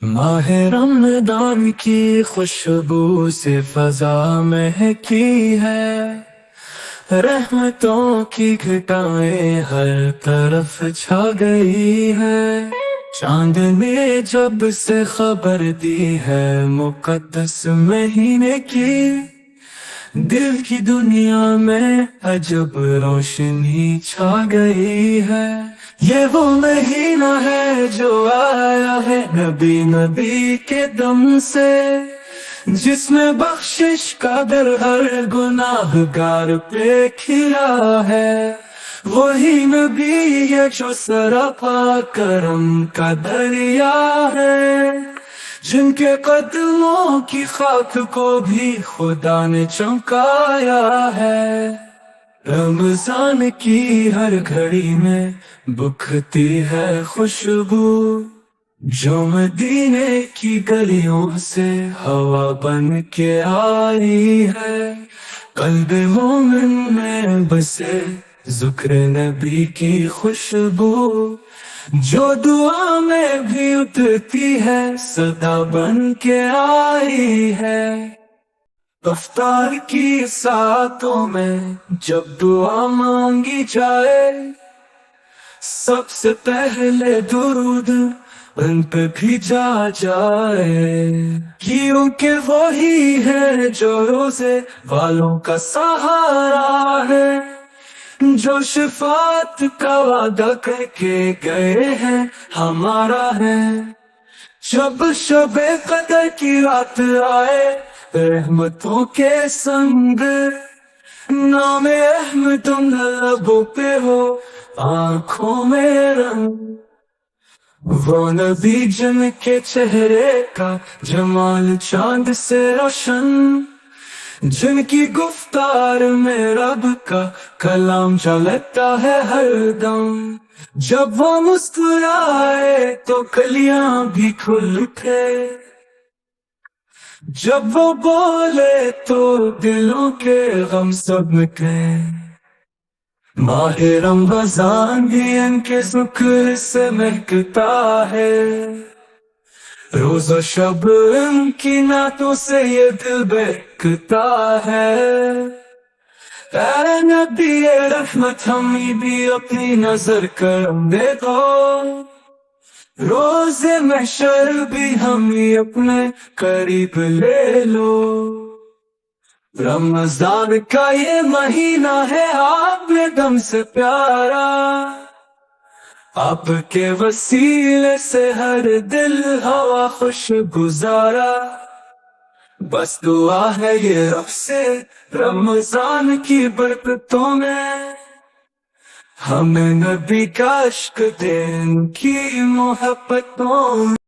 ماہ رمضان کی خوشبو سے فضا مہکی ہے، رحمتوں کی گھٹائیں ہر طرف چھا گئی ہے۔ چاند نے جب سے خبر دی ہے مقدس مہینے کی، دل کی دنیا میں عجب روشنی چھا گئی ہے۔ یہ وہ مہینہ ہے جو آیا ہے نبی کے دم سے، جس میں بخشش کا در ہر گناہ گار پہ کھلا ہے۔ وہی نبی ہے جو سراپا کرم کا دریا ہے، جن کے قدموں کی خاک کو بھی خدا نے چمکایا ہے۔ رمضان کی ہر گھڑی میں بکھتی ہے خوشبو، جو مدینے کی گلیوں سے ہوا بن کے آئی ہے۔ قلب مومن میں بسے ذکر نبی کی خوشبو، جو دعا میں بھی اترتی ہے صدا بن کے آئی ہے۔ افطار کی ساعتوں میں جب دعا مانگی جائے، سب سے پہلے درود ان پہ بھیجا جائے، کیونکہ وہی ہے جو روزے والوں کا سہارا ہے، جو شفاعت کا وعدہ کر کے گئے ہیں ہمارا ہے۔ جب شب قدر کی رات آئے رحمتوں کے سنگ، نام احمد لبوں پہ ہو آنکھوں میں رنگ، وہ نبی جن کے چہرے کا جمال چاند سے روشن، جن کی گفتار میں رب کا کلام چلتا ہے ہر دم۔ جب وہ مسکرائے تو کلیاں بھی کھل اٹھے، جب وہ بولے تو دلوں کے غم سب مٹے۔ ماہ رمضان بھی ان کے ذکر سے مہکتا ہے، روز و شب ان کی نعتوں سے یہ دل بہکتا ہے۔ اے نبی رحمت ہمیں بھی اپنی نظر کرم دے دو، روز محشر بھی ہمیں اپنے قریب لے لو۔ رمضان کا یہ مہینہ ہے آپ نے دم سے پیارا، آپ کے وسیلے سے ہر دل ہوا خوش گزارا۔ بس دعا ہے یہ رب سے رمضان کی برکتوں میں، ہمیں نبی کا عشق دے ان کی محبتوں میں۔